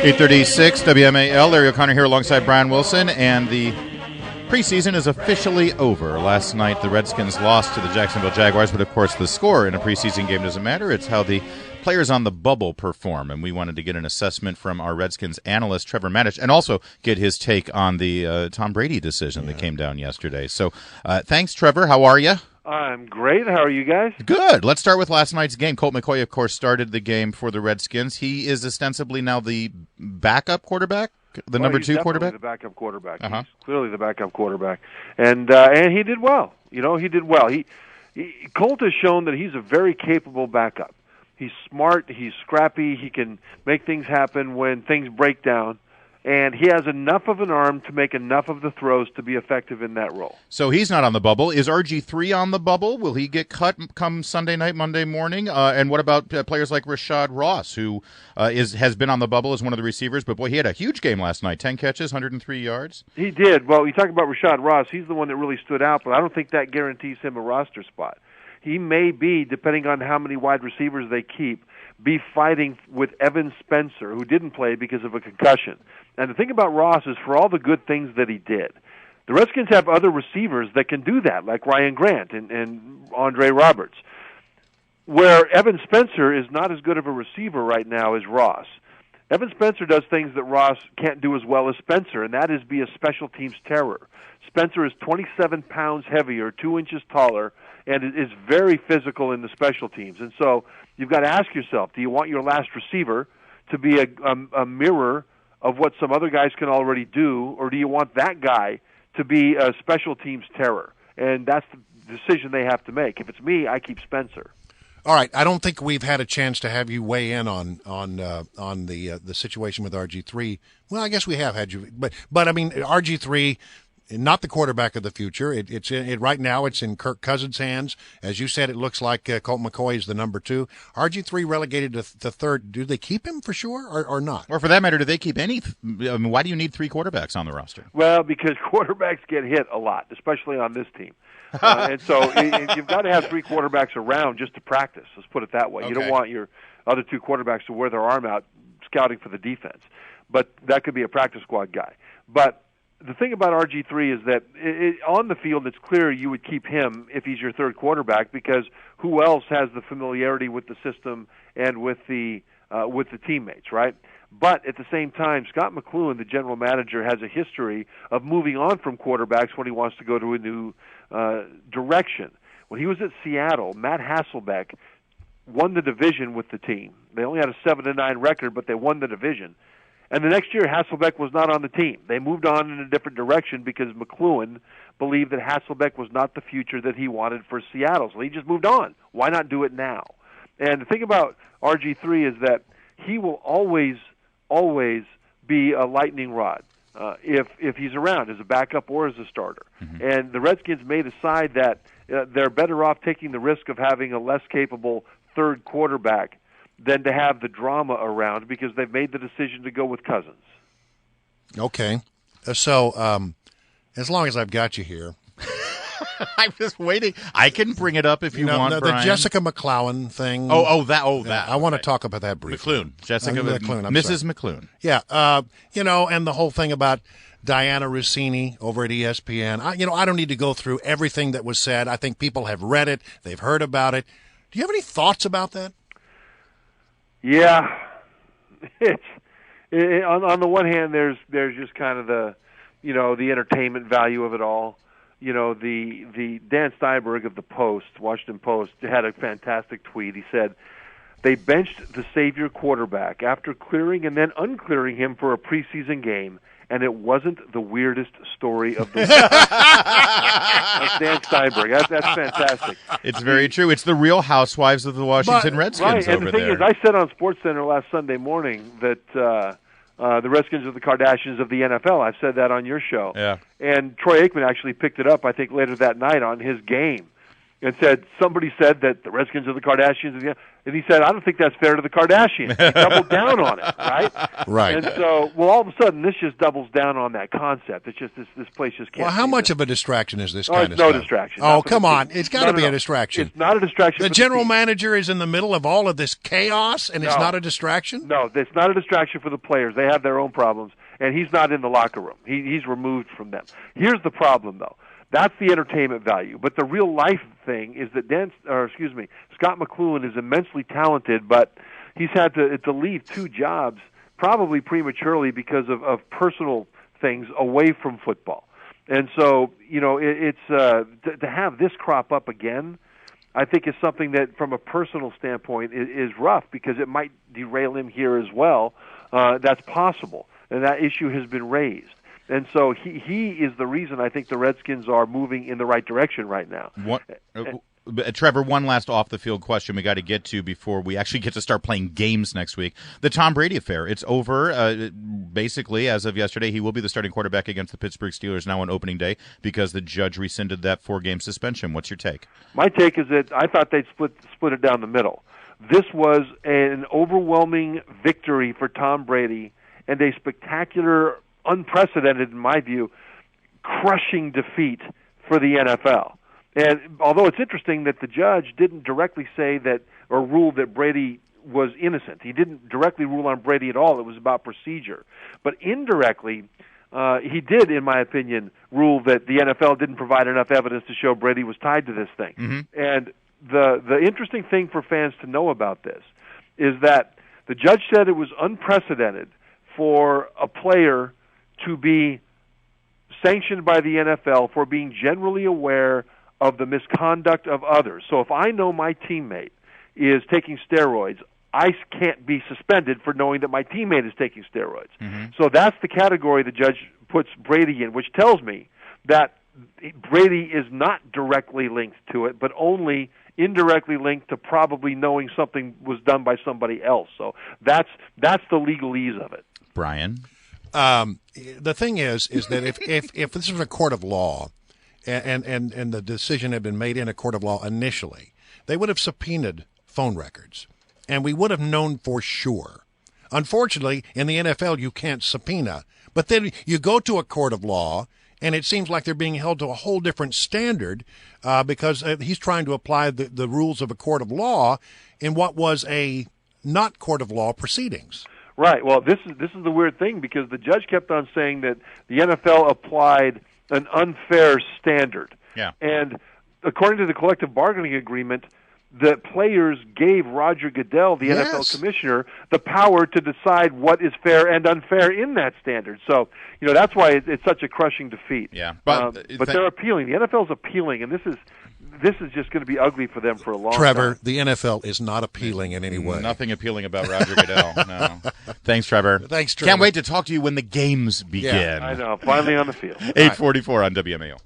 8:36 WMAL. Larry O'Connor here alongside Brian Wilson, and the preseason is officially over. Last night, the Redskins lost to the Jacksonville Jaguars, but of course the score in a preseason game doesn't matter. It's how the players on the bubble perform, and we wanted to get an assessment from our Redskins analyst, Trevor Matich, and also get his take on the Tom Brady decision that came down yesterday. So thanks, Trevor. How are you? I'm great. How are you guys? Good. Let's start with last night's game. Colt McCoy, of course, started the game for the Redskins. He is ostensibly now the backup quarterback, the number two quarterback? The backup quarterback. He's clearly the backup quarterback. And he did well. He did well. Colt has shown that he's a very capable backup. He's smart. He's scrappy. He can make things happen when things break down. And he has enough of an arm to make enough of the throws to be effective in that role. So he's not on the bubble. Is RG3 on the bubble? Will he get cut come Sunday night, Monday morning? And what about players like Rashad Ross, who has been on the bubble as one of the receivers? But, boy, he had a huge game last night, 10 catches, 103 yards. He did. Well, you talk about Rashad Ross. He's the one that really stood out, but I don't think that guarantees him a roster spot. He may be, depending on how many wide receivers they keep, be fighting with Evan Spencer, who didn't play because of a concussion. And the thing about Ross is, for all the good things that he did, the Redskins have other receivers that can do that, like Ryan Grant and Andre Roberts, where Evan Spencer is not as good of a receiver right now as Ross. Evan Spencer does things that Ross can't do as well as Spencer, and that is be a special teams terror. Spencer is 27 pounds heavier, 2 inches taller, and is very physical in the special teams. And so you've got to ask yourself, do you want your last receiver to be a mirror of what some other guys can already do, or do you want that guy to be a special teams terror? And that's the decision they have to make. If it's me, I keep Spencer. All right, I don't think we've had a chance to have you weigh in on the situation with RG3. Well, I guess we have had you, but I mean RG3. Not the quarterback of the future. Right now it's in Kirk Cousins' hands. As you said, it looks like Colt McCoy is the number 2. RG3 relegated to third. Do they keep him for sure or not? Or for that matter, do they keep any? I mean, why do you need 3 quarterbacks on the roster? Well, because quarterbacks get hit a lot, especially on this team. And so you've got to have 3 quarterbacks around just to practice. Let's put it that way. Okay. You don't want your other 2 quarterbacks to wear their arm out scouting for the defense. But that could be a practice squad guy. But the thing about RG3 is that on the field, it's clear you would keep him if he's your third quarterback, because who else has the familiarity with the system and with the teammates, right? But at the same time, Scott McClellan, the general manager, has a history of moving on from quarterbacks when he wants to go to a new direction. When he was at Seattle, Matt Hasselbeck won the division with the team. They only had a 7-9 record, but they won the division. And the next year, Hasselbeck was not on the team. They moved on in a different direction because McClellan believed that Hasselbeck was not the future that he wanted for Seattle. So he just moved on. Why not do it now? And the thing about RG3 is that he will always be a lightning rod if he's around as a backup or as a starter. Mm-hmm. And the Redskins may decide that they're better off taking the risk of having a less capable third quarterback than to have the drama around, because they've made the decision to go with Cousins. Okay. So as long as I've got you here. I'm just waiting. I can bring it up if you want, the Brian. Jessica McClellan thing. That. I want to talk about that briefly. McClellan. Jessica McClellan. Mrs. McClellan. Yeah. And the whole thing about Diana Rossini over at ESPN. I don't need to go through everything that was said. I think people have read it. They've heard about it. Do you have any thoughts about that? Yeah, on the one hand, there's just kind of the entertainment value of it all. The Dan Steinberg of the Washington Post, had a fantastic tweet. He said they benched the savior quarterback after clearing and then unclearing him for a preseason game, and it wasn't the weirdest story of the week. That's Dan Steinberg. That's fantastic. It's very true. It's the Real Housewives of the Washington Redskins right. And over the thing there. is, I said on SportsCenter last Sunday morning that the Redskins are the Kardashians of the NFL. I've said that on your show. Yeah. And Troy Aikman actually picked it up, I think, later that night on his game. and said, somebody said that the Redskins are the Kardashians, and he said, I don't think that's fair to the Kardashians. He doubled down on it, right? Right. And so, well, all of a sudden, this just doubles down on that concept. It's just this place just can't. Well, how much of a distraction is this kind of stuff? No distraction. Oh, come on. It's got to be a distraction. It's not a distraction. The general manager is in the middle of all of this chaos, and it's not a distraction? No, it's not a distraction for the players. They have their own problems, and he's not in the locker room. He's removed from them. Here's the problem, though. That's the entertainment value. But the real life thing is that Scott McClellan is immensely talented, but he's had to leave 2 jobs probably prematurely because of personal things away from football. And so, it's to have this crop up again, I think is something that from a personal standpoint is rough because it might derail him here as well. That's possible. And that issue has been raised. And so he is the reason I think the Redskins are moving in the right direction right now. Trevor, one last off-the-field question we got to get to before we actually get to start playing games next week. The Tom Brady affair, it's over. Basically, as of yesterday, he will be the starting quarterback against the Pittsburgh Steelers now on opening day because the judge rescinded that 4-game suspension. What's your take? My take is that I thought they'd split it down the middle. This was an overwhelming victory for Tom Brady and a spectacular, unprecedented, in my view, crushing defeat for the NFL. And although it's interesting that the judge didn't directly say that or rule that Brady was innocent, he didn't directly rule on Brady at all. It was about procedure. But indirectly, he did, in my opinion, rule that the NFL didn't provide enough evidence to show Brady was tied to this thing. Mm-hmm. And the interesting thing for fans to know about this is that the judge said it was unprecedented for a player to be sanctioned by the NFL for being generally aware of the misconduct of others. So if I know my teammate is taking steroids, I can't be suspended for knowing that my teammate is taking steroids. Mm-hmm. So that's the category the judge puts Brady in, which tells me that Brady is not directly linked to it, but only indirectly linked to probably knowing something was done by somebody else. So that's the legalese of it. Brian? The thing is that if this was a court of law and the decision had been made in a court of law initially, they would have subpoenaed phone records, and we would have known for sure. Unfortunately, in the NFL, you can't subpoena. But then you go to a court of law, and it seems like they're being held to a whole different standard because he's trying to apply the rules of a court of law in what was a not court of law proceedings. Right. Well, this is the weird thing because the judge kept on saying that the NFL applied an unfair standard. Yeah. And according to the collective bargaining agreement, the players gave Roger Goodell, the NFL commissioner, the power to decide what is fair and unfair in that standard. So, that's why it's such a crushing defeat. Yeah. But they're appealing. The NFL's appealing, and this is just going to be ugly for them for a long time. Trevor, the NFL is not appealing in any way. Nothing appealing about Roger Goodell. No. Thanks, Trevor. Thanks, Trevor. Can't wait to talk to you when the games begin. Yeah, I know. Finally on the field. 8:44 on WMAL.